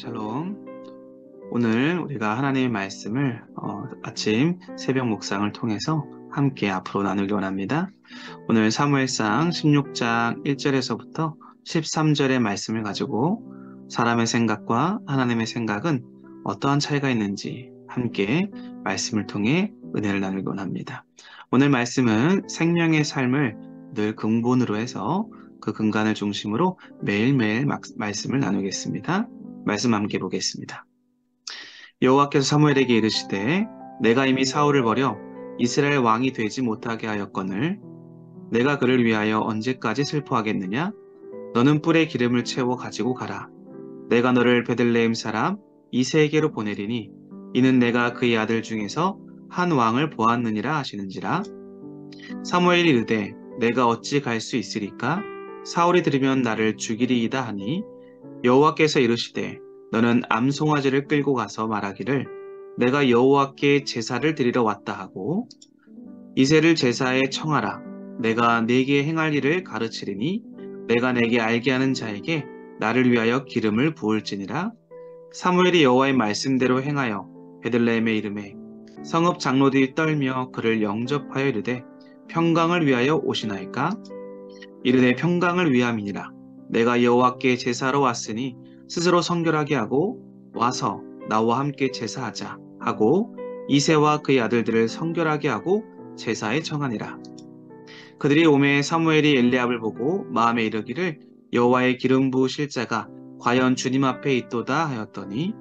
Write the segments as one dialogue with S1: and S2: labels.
S1: 샬롬. 오늘 우리가 하나님의 말씀을 아침 새벽 묵상을 통해서 함께 앞으로 나누기 원합니다. 오늘 사무엘상 16장 1절에서부터 13절의 말씀을 가지고 사람의 생각과 하나님의 생각은 어떠한 차이가 있는지 함께 말씀을 통해 은혜를 나누기 원합니다. 오늘 말씀은 생명의 삶을 늘 근본으로 해서 그 근간을 중심으로 매일매일 말씀을 나누겠습니다. 말씀 함께 보겠습니다. 여호와께서 사무엘에게 이르시되 내가 이미 사울을 버려 이스라엘 왕이 되지 못하게 하였거늘 내가 그를 위하여 언제까지 슬퍼하겠느냐? 너는 뿔에 기름을 채워 가지고 가라. 내가 너를 베들레헴 사람 이새에게로 보내리니 이는 내가 그의 아들 중에서 한 왕을 보았느니라 하시는지라. 사무엘이 이르되 내가 어찌 갈 수 있으리까? 사울이 들으면 나를 죽이리이다 하니 여호와께서 이르시되 너는 암송아지를 끌고 가서 말하기를 내가 여호와께 제사를 드리러 왔다 하고 이새를 제사에 청하라. 내가 네게 행할 일을 가르치리니 내가 내게 알게 하는 자에게 나를 위하여 기름을 부을지니라. 사무엘이 여호와의 말씀대로 행하여 베들레헴에 이르매 성읍 장로들이 떨며 그를 영접하여 이르되 평강을 위하여 오시나이까? 이르되 평강을 위함이니라. 내가 여호와께 제사로 왔으니 스스로 성결하게 하고 와서 나와 함께 제사하자 하고 이새와 그의 아들들을 성결하게 하고 제사에 청하니라. 그들이 오매 사무엘이 엘리압을 보고 마음에 이르기를 여호와의 기름 부으실 자가 과연 주님 앞에 있도다 하였더니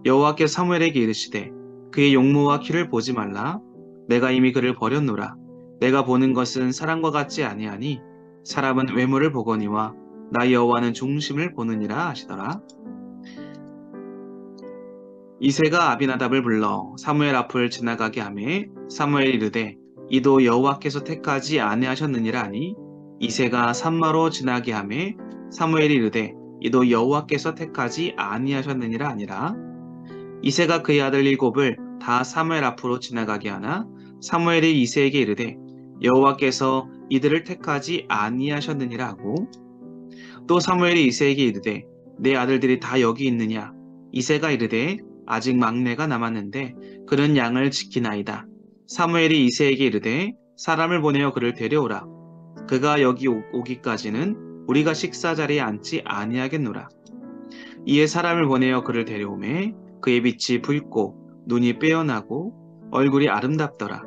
S1: 여호와께서 사무엘에게 이르시되 그의 용모와 키를 보지 말라. 내가 이미 그를 버렸노라. 내가 보는 것은 사람과 같지 아니하니 사람은 외모를 보거니와 나 여호와는 중심을 보느니라 하시더라. 이새가 아비나답을 불러 사무엘 앞을 지나가게 하매 사무엘이 이르되 이도 여호와께서 택하지 아니하셨느니라 하니 이새가 산마로 지나게 하매 사무엘이 이르되 이도 여호와께서 택하지 아니하셨느니라 하니라. 이새가 그의 아들 일곱을 다 사무엘 앞으로 지나가게 하나 사무엘이 이새에게 이르되 여호와께서 이들을 택하지 아니하셨느니라 하고 또 사무엘이 이새에게 이르되 내 아들들이 다 여기 있느냐? 이새가 이르되 아직 막내가 남았는데 그는 양을 지키나이다. 사무엘이 이새에게 이르되 사람을 보내어 그를 데려오라. 그가 여기 오기까지는 우리가 식사 자리에 앉지 아니하겠노라. 이에 사람을 보내어 그를 데려오매 그의 빛이 붉고 눈이 빼어나고 얼굴이 아름답더라.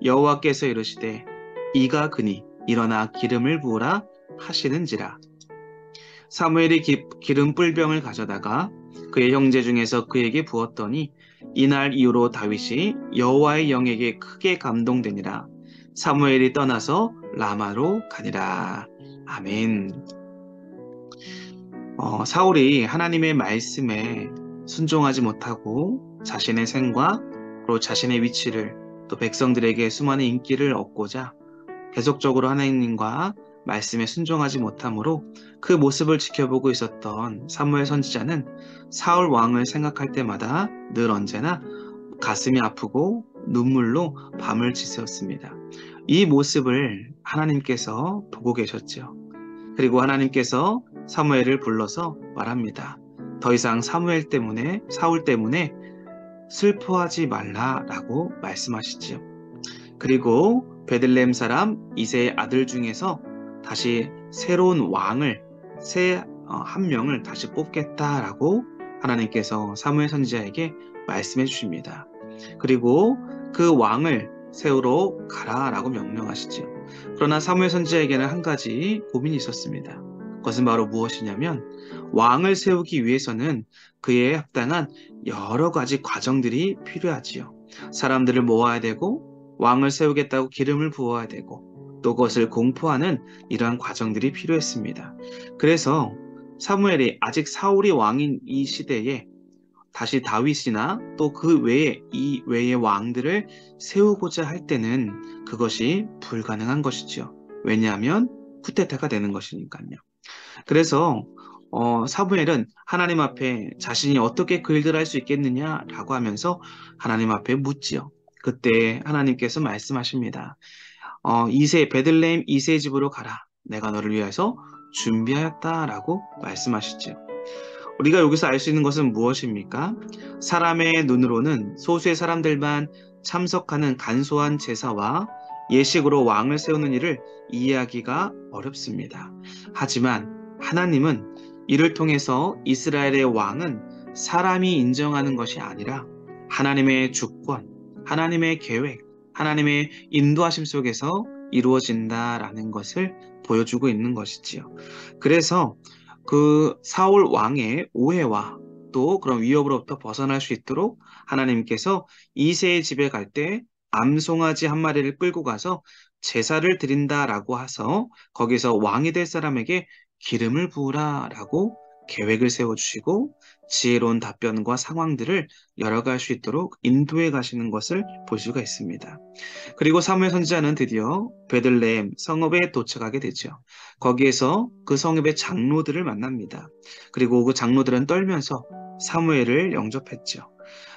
S1: 여호와께서 이르시되 이가 그니 일어나 기름을 부으라 하시는지라. 사무엘이 기름 뿔병을 가져다가 그의 형제 중에서 그에게 부었더니 이날 이후로 다윗이 여호와의 영에게 크게 감동되니라. 사무엘이 떠나서 라마로 가니라. 아멘. 사울이 하나님의 말씀에 순종하지 못하고 자신의 생과 그리고 자신의 위치를 또 백성들에게 수많은 인기를 얻고자 계속적으로 하나님과 말씀에 순종하지 못함으로 그 모습을 지켜보고 있었던 사무엘 선지자는 사울 왕을 생각할 때마다 늘 언제나 가슴이 아프고 눈물로 밤을 지새웠습니다. 이 모습을 하나님께서 보고 계셨죠. 그리고 하나님께서 사무엘을 불러서 말합니다. 더 이상 사울 때문에 슬퍼하지 말라라고 말씀하시지요. 그리고 베들레헴 사람 이새의 아들 중에서 다시 새로운 왕을 한 명을 다시 뽑겠다라고 하나님께서 사무엘 선지자에게 말씀해 주십니다. 그리고 그 왕을 세우러 가라라고 명령하시죠. 그러나 사무엘 선지자에게는 한 가지 고민이 있었습니다. 그것은 바로 무엇이냐면 왕을 세우기 위해서는 그에 합당한 여러 가지 과정들이 필요하지요. 사람들을 모아야 되고 왕을 세우겠다고 기름을 부어야 되고 또 그것을 공포하는 이러한 과정들이 필요했습니다. 그래서 사무엘이 아직 사울이 왕인 이 시대에 다시 다윗이나 또 그 외에 이 외의 왕들을 세우고자 할 때는 그것이 불가능한 것이죠. 왜냐하면 쿠데타가 되는 것이니까요. 그래서 사무엘은 하나님 앞에 자신이 어떻게 그 일들을 할 수 있겠느냐라고 하면서 하나님 앞에 묻지요. 그때 하나님께서 말씀하십니다. 베들레헴 이새 집으로 가라. 내가 너를 위해서 준비하였다라고 말씀하시죠. 우리가 여기서 알 수 있는 것은 무엇입니까? 사람의 눈으로는 소수의 사람들만 참석하는 간소한 제사와 예식으로 왕을 세우는 일을 이해하기가 어렵습니다. 하지만 하나님은 이를 통해서 이스라엘의 왕은 사람이 인정하는 것이 아니라 하나님의 주권, 하나님의 계획, 하나님의 인도하심 속에서 이루어진다라는 것을 보여주고 있는 것이지요. 그래서 그 사울 왕의 오해와 또 그런 위협으로부터 벗어날 수 있도록 하나님께서 이새의 집에 갈 때 암송아지 한 마리를 끌고 가서 제사를 드린다라고 해서 거기서 왕이 될 사람에게 기름을 부으라라고 계획을 세워주시고 지혜로운 답변과 상황들을 열어갈 수 있도록 인도해 가시는 것을 볼 수가 있습니다. 그리고 사무엘 선지자는 드디어 베들레헴 성읍에 도착하게 되죠. 거기에서 그 성읍의 장로들을 만납니다. 그리고 그 장로들은 떨면서 사무엘을 영접했죠.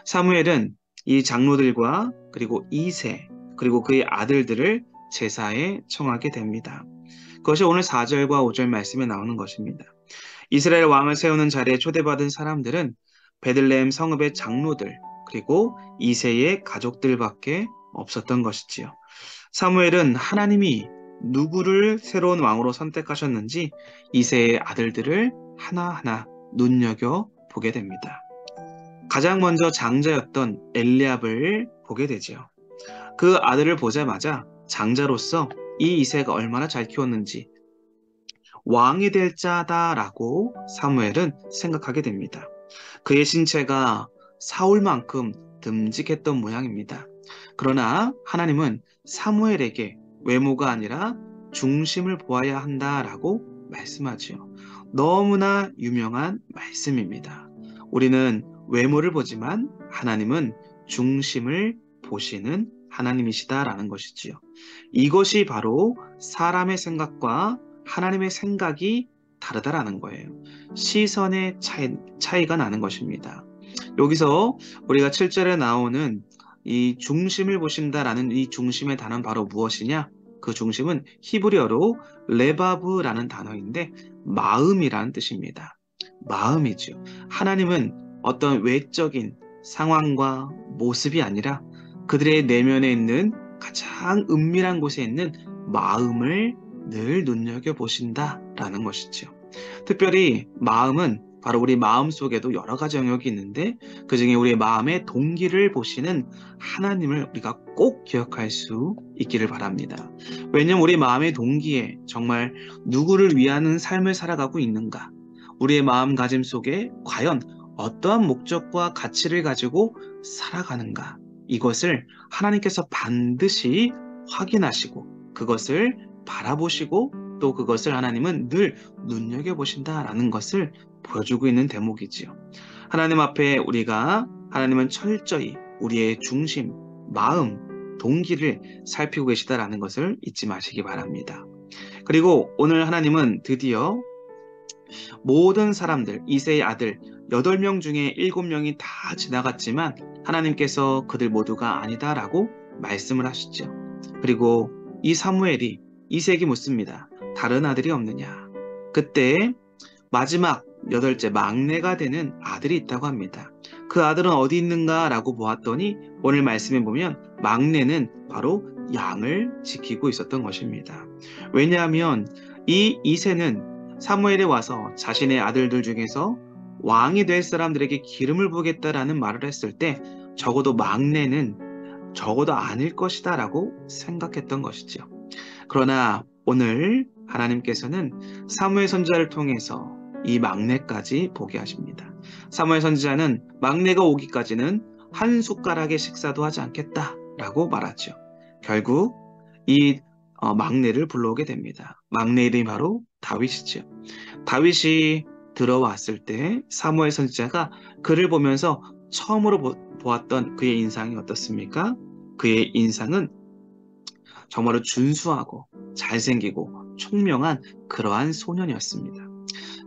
S1: 사무엘은 이 장로들과 그리고 이세 그리고 그의 아들들을 제사에 청하게 됩니다. 그것이 오늘 4절과 5절 말씀에 나오는 것입니다. 이스라엘 왕을 세우는 자리에 초대받은 사람들은 베들레헴 성읍의 장로들 그리고 이세의 가족들밖에 없었던 것이지요. 사무엘은 하나님이 누구를 새로운 왕으로 선택하셨는지 이세의 아들들을 하나하나 눈여겨보게 됩니다. 가장 먼저 장자였던 엘리압을 보게 되지요. 그 아들을 보자마자 장자로서 이 이세가 얼마나 잘 키웠는지 왕이 될 자다라고 사무엘은 생각하게 됩니다. 그의 신체가 사울만큼 듬직했던 모양입니다. 그러나 하나님은 사무엘에게 외모가 아니라 중심을 보아야 한다라고 말씀하지요. 너무나 유명한 말씀입니다. 우리는 외모를 보지만 하나님은 중심을 보시는 하나님이시다라는 것이지요. 이것이 바로 사람의 생각과 하나님의 생각이 다르다라는 거예요. 시선의 차이가 나는 것입니다. 여기서 우리가 7절에 나오는 이 중심을 보신다라는 이 중심의 단어는 바로 무엇이냐? 그 중심은 히브리어로 레바브라는 단어인데 마음이라는 뜻입니다. 마음이죠. 하나님은 어떤 외적인 상황과 모습이 아니라 그들의 내면에 있는 가장 은밀한 곳에 있는 마음을 늘 눈여겨보신다라는 것이죠. 특별히 마음은 바로 우리 마음 속에도 여러 가지 영역이 있는데 그중에 우리의 마음의 동기를 보시는 하나님을 우리가 꼭 기억할 수 있기를 바랍니다. 왜냐하면 우리 마음의 동기에 정말 누구를 위하는 삶을 살아가고 있는가? 우리의 마음가짐 속에 과연 어떠한 목적과 가치를 가지고 살아가는가? 이것을 하나님께서 반드시 확인하시고 그것을 바라보시고 또 그것을 하나님은 늘 눈여겨보신다라는 것을 보여주고 있는 대목이지요. 하나님 앞에 우리가 하나님은 철저히 우리의 중심, 마음, 동기를 살피고 계시다라는 것을 잊지 마시기 바랍니다. 그리고 오늘 하나님은 드디어 모든 사람들, 이새의 아들 8명 중에 7명이 다 지나갔지만 하나님께서 그들 모두가 아니다라고 말씀을 하시죠. 그리고 이 사무엘이 이새에게 묻습니다. 다른 아들이 없느냐? 그때 마지막 8째 막내가 되는 아들이 있다고 합니다. 그 아들은 어디 있는가 라고 보았더니 오늘 말씀에 보면 막내는 바로 양을 지키고 있었던 것입니다. 왜냐하면 이 이새는 사무엘에 와서 자신의 아들들 중에서 왕이 될 사람들에게 기름을 부겠다라는 말을 했을 때 적어도 막내는 적어도 아닐 것이다 라고 생각했던 것이죠. 그러나 오늘 하나님께서는 사무엘 선지자를 통해서 이 막내까지 보게 하십니다. 사무엘 선지자는 막내가 오기까지는 한 숟가락의 식사도 하지 않겠다라고 말하죠. 결국 이 막내를 불러오게 됩니다. 막내 이름이 바로 다윗이죠. 다윗이 들어왔을 때 사무엘 선지자가 그를 보면서 처음으로 보았던 그의 인상이 어떻습니까? 그의 인상은 정말로 준수하고 잘생기고 총명한 그러한 소년이었습니다.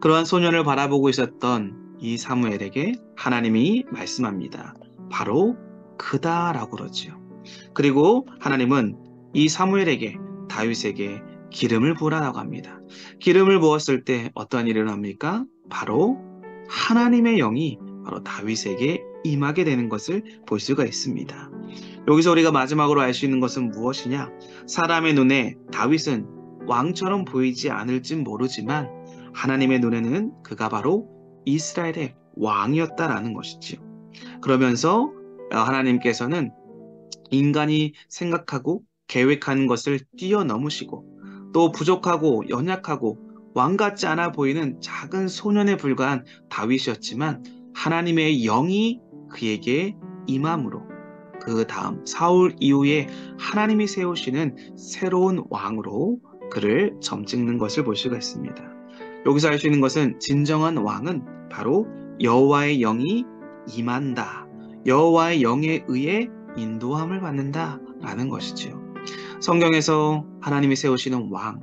S1: 그러한 소년을 바라보고 있었던 이 사무엘에게 하나님이 말씀합니다. 바로 그다라고 그러지요. 그리고 하나님은 이 사무엘에게 다윗에게 기름을 부으라고 합니다. 기름을 부었을 때 어떠한 일이 일어납니까? 바로 하나님의 영이 바로 다윗에게 임하게 되는 것을 볼 수가 있습니다. 여기서 우리가 마지막으로 알 수 있는 것은 무엇이냐? 사람의 눈에 다윗은 왕처럼 보이지 않을진 모르지만 하나님의 눈에는 그가 바로 이스라엘의 왕이었다라는 것이지요. 그러면서 하나님께서는 인간이 생각하고 계획하는 것을 뛰어넘으시고 또 부족하고 연약하고 왕 같지 않아 보이는 작은 소년에 불과한 다윗이었지만 하나님의 영이 그에게 임함으로 그 다음 사울 이후에 하나님이 세우시는 새로운 왕으로 그를 점찍는 것을 볼 수가 있습니다. 여기서 알 수 있는 것은 진정한 왕은 바로 여호와의 영이 임한다. 여호와의 영에 의해 인도함을 받는다라는 것이지요. 성경에서 하나님이 세우시는 왕,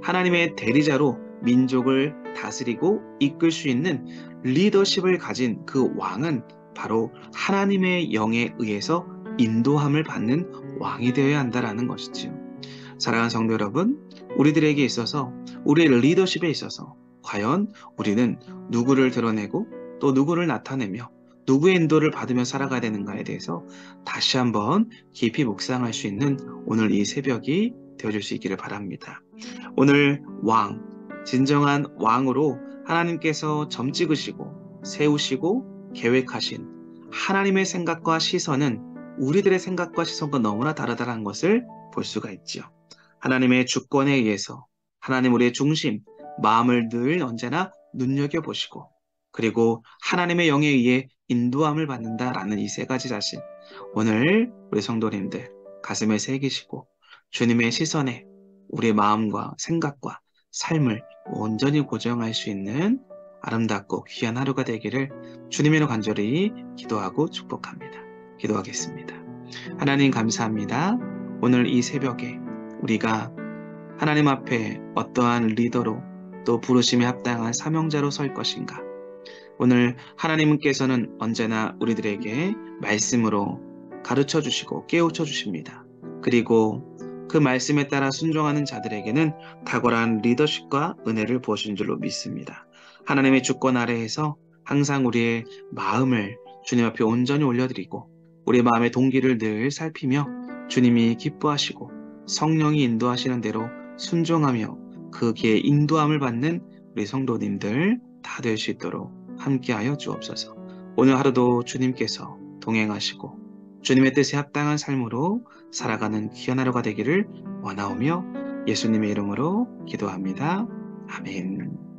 S1: 하나님의 대리자로 민족을 다스리고 이끌 수 있는 리더십을 가진 그 왕은 바로 하나님의 영에 의해서 인도함을 받는 왕이 되어야 한다라는 것이지요. 사랑하는 성도 여러분, 우리들에게 있어서 우리의 리더십에 있어서 과연 우리는 누구를 드러내고 또 누구를 나타내며 누구의 인도를 받으며 살아가야 되는가에 대해서 다시 한번 깊이 묵상할 수 있는 오늘 이 새벽이 되어줄 수 있기를 바랍니다. 오늘 왕, 진정한 왕으로 하나님께서 점찍으시고 세우시고 계획하신 하나님의 생각과 시선은 우리들의 생각과 시선과 너무나 다르다는 것을 볼 수가 있지요. 하나님의 주권에 의해서 하나님 우리의 중심, 마음을 늘 언제나 눈여겨보시고 그리고 하나님의 영에 의해 인도함을 받는다라는 이 세 가지 사실, 오늘 우리 성도님들 가슴에 새기시고 주님의 시선에 우리의 마음과 생각과 삶을 온전히 고정할 수 있는 아름답고 귀한 하루가 되기를 주님으로 간절히 기도하고 축복합니다. 기도하겠습니다. 하나님 감사합니다. 오늘 이 새벽에 우리가 하나님 앞에 어떠한 리더로 또 부르심에 합당한 사명자로 설 것인가? 오늘 하나님께서는 언제나 우리들에게 말씀으로 가르쳐 주시고 깨우쳐 주십니다. 그리고 그 말씀에 따라 순종하는 자들에게는 탁월한 리더십과 은혜를 부어주신 줄로 믿습니다. 하나님의 주권 아래에서 항상 우리의 마음을 주님 앞에 온전히 올려드리고 우리의 마음의 동기를 늘 살피며 주님이 기뻐하시고 성령이 인도하시는 대로 순종하며 그 길에 인도함을 받는 우리 성도님들 다 될 수 있도록 함께하여 주옵소서. 오늘 하루도 주님께서 동행하시고 주님의 뜻에 합당한 삶으로 살아가는 귀한 하루가 되기를 원하오며 예수님의 이름으로 기도합니다. 아멘.